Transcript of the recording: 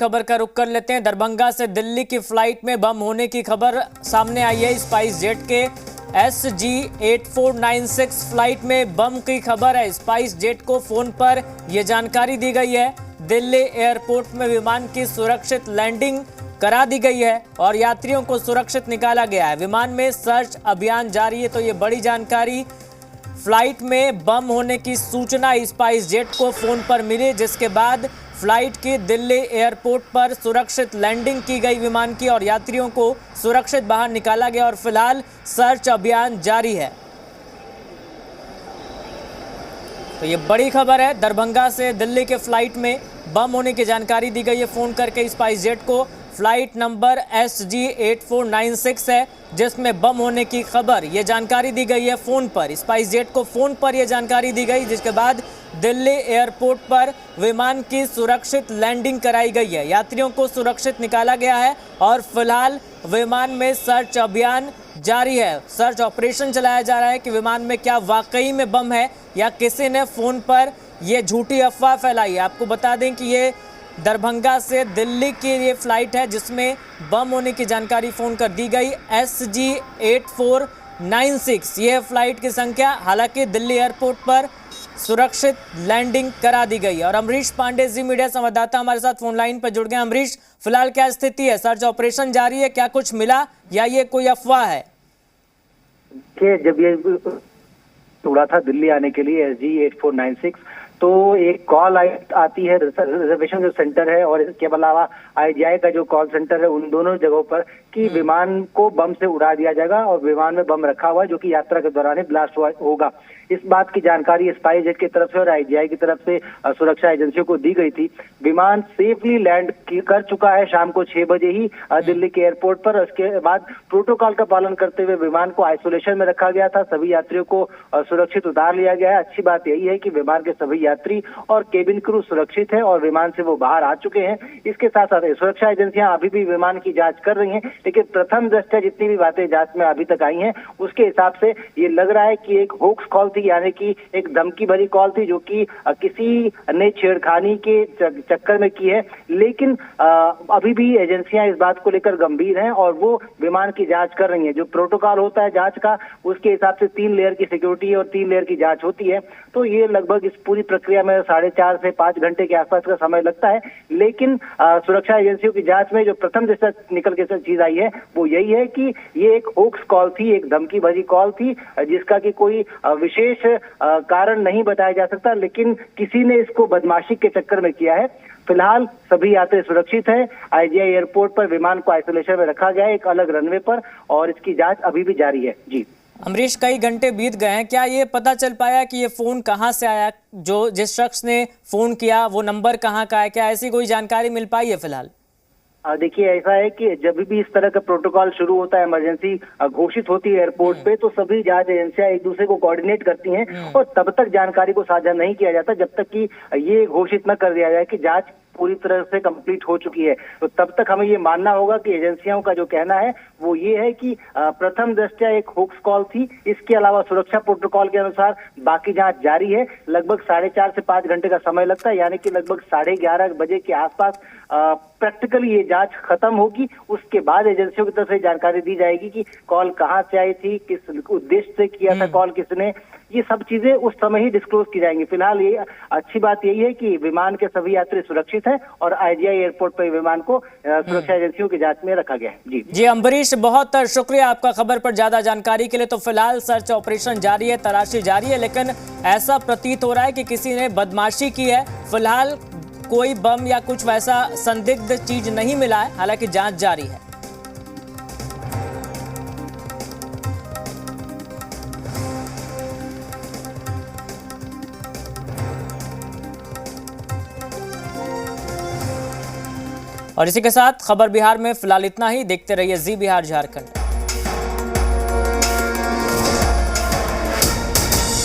खबर का रुख कर लेते हैं। दरभंगा से दिल्ली की फ्लाइट में बम होने की खबर सामने आई है। स्पाइस जेट के SG-8496 फ्लाइट में बम की खबर है। स्पाइस जेट को फोन पर यह जानकारी दी गई है। दिल्ली एयरपोर्ट में विमान की सुरक्षित लैंडिंग करा दी गई है और यात्रियों को सुरक्षित निकाला गया है। विमान में सर्च अभियान जारी है। तो ये बड़ी जानकारी, फ्लाइट में बम होने की सूचना स्पाइस जेट को फोन पर मिली, जिसके बाद फ्लाइट की दिल्ली एयरपोर्ट पर सुरक्षित लैंडिंग की गई विमान की और यात्रियों को सुरक्षित बाहर निकाला गया और फिलहाल सर्च अभियान जारी है। तो ये बड़ी खबर है। दरभंगा से दिल्ली के फ्लाइट में बम होने की जानकारी दी गई है फोन करके स्पाइस जेट को। फ्लाइट नंबर SG-8496 है जिसमें बम होने की खबर, ये जानकारी दी गई है फोन पर। स्पाइस जेट को फोन पर यह जानकारी दी गई, जिसके बाद दिल्ली एयरपोर्ट पर विमान की सुरक्षित लैंडिंग कराई गई है। यात्रियों को सुरक्षित निकाला गया है और फिलहाल विमान में सर्च अभियान जारी है। सर्च ऑपरेशन चलाया जा रहा है कि विमान में क्या वाकई में बम है या किसी ने फोन पर यह झूठी अफवाह फैलाई है। आपको बता दें कि ये दरभंगा से दिल्ली की ये फ्लाइट है जिसमें बम होने की जानकारी फोन कर दी गई। SG-8496 ये फ्लाइट की संख्या। हालांकि दिल्ली एयरपोर्ट पर सुरक्षित लैंडिंग करा दी गई। और अमरीश पांडे जी मीडिया संवाददाता हमारे साथ फोन लाइन पर जुड़ गए। अमरीश, फिलहाल क्या स्थिति है? सर्च ऑपरेशन जारी है, क्या कुछ मिला या ये कोई अफवाह है? कि जब ये उड़ा था दिल्ली आने के लिए SG-8496 तो एक कॉल आती है रिजर्वेशन जो सेंटर है और इसके अलावा IGI का जो कॉल सेंटर है, उन दोनों जगहों पर कि विमान को बम से उड़ा दिया जाएगा और विमान में बम रखा हुआ है जो कि यात्रा के दौरान ही ब्लास्ट होगा। इस बात की जानकारी स्पाइस जेट की तरफ से और IGI की तरफ से सुरक्षा एजेंसियों को दी गई थी। विमान सेफली लैंड कर चुका है शाम को 6 बजे ही दिल्ली के एयरपोर्ट पर। उसके बाद प्रोटोकॉल का पालन करते हुए विमान को आइसोलेशन में रखा गया था। सभी यात्रियों को सुरक्षित उतार लिया गया है। अच्छी बात यही है कि विमान के सभी यात्री और केबिन क्रू सुरक्षित है और विमान से वो बाहर आ चुके हैं। इसके साथ साथ सुरक्षा एजेंसियां अभी भी विमान की जांच कर रही हैं, लेकिन प्रथम दृष्टया जितनी भी बातें जांच में अभी तक आई हैं उसके हिसाब से ये लग रहा है कि एक होक्स कॉल थी, यानी कि एक धमकी भरी कॉल थी जो कि किसी ने छेड़खानी के चक्कर में की है। लेकिन अभी भी एजेंसियां इस बात को लेकर गंभीर हैं और वो विमान की जांच कर रही हैं। जो प्रोटोकॉल होता है जांच का, उसके हिसाब से 3 लेयर की सिक्योरिटी और 3 लेयर की जांच होती है। तो ये लगभग इस पूरी प्रक्रिया में 4.5 से 5 घंटे के आसपास का समय लगता है। लेकिन सुरक्षा एजेंसियों की जांच में जो प्रथम दृष्टया निकल के चीज आई है वो यही है कि ये एक होक्स कॉल थी, एक धमकी भरी कॉल थी जिसका कि कोई विशेष कारण नहीं बताया जा सकता, लेकिन किसी ने इसको बदमाशी के चक्कर में किया है। फिलहाल सभी यात्री सुरक्षित हैं। IGI एयरपोर्ट पर विमान को आइसोलेशन में रखा गया है एक अलग रनवे पर और इसकी जांच अभी भी जारी है। जी अमरीश, कई घंटे बीत गए हैं, क्या ये पता चल पाया कि ये फोन कहां से आया? जो जिस शख्स ने फोन किया वो नंबर कहां का है? क्या ऐसी कोई जानकारी मिल पाई है फिलहाल? देखिए, ऐसा है कि जब भी इस तरह का प्रोटोकॉल शुरू होता है, इमरजेंसी घोषित होती है एयरपोर्ट पे, तो सभी जांच एजेंसियां एक दूसरे को कोऑर्डिनेट करती हैं और तब तक जानकारी को साझा नहीं किया जाता जब तक कि ये घोषित न कर दिया जाए कि जांच पूरी तरह से कंप्लीट हो चुकी है। तो तब तक हमें ये मानना होगा कि एजेंसियों का जो कहना है वो ये है कि प्रथम दृष्टया एक होक्स कॉल थी। इसके अलावा सुरक्षा प्रोटोकॉल के अनुसार बाकी जांच जारी है। लगभग 4.5 से 5 घंटे का समय लगता है, यानी कि लगभग 11:30 बजे के आसपास प्रैक्टिकली ये जांच खत्म होगी। उसके बाद एजेंसियों की तरफ से जानकारी दी जाएगी कि कॉल कहां से आई थी, किस उद्देश्य से किया था कॉल किसने। ये सब चीजें उस समय ही डिस्क्लोज की जाएंगी। फिलहाल ये अच्छी बात यही है कि विमान के सभी यात्री सुरक्षित हैं और IGI एयरपोर्ट पर विमान को सुरक्षा एजेंसियों की जांच में रखा गया है। जी अम्बरीश, बहुत शुक्रिया आपका खबर पर ज्यादा जानकारी के लिए। तो फिलहाल सर्च ऑपरेशन जारी है, तलाशी जारी है, लेकिन ऐसा प्रतीत हो रहा है कि किसी ने बदमाशी की है। फिलहाल कोई बम या कुछ वैसा संदिग्ध चीज नहीं मिला है, हालांकि जांच जारी है। और इसी के साथ खबर बिहार में फिलहाल इतना ही। देखते रहिए जी बिहार झारखंड।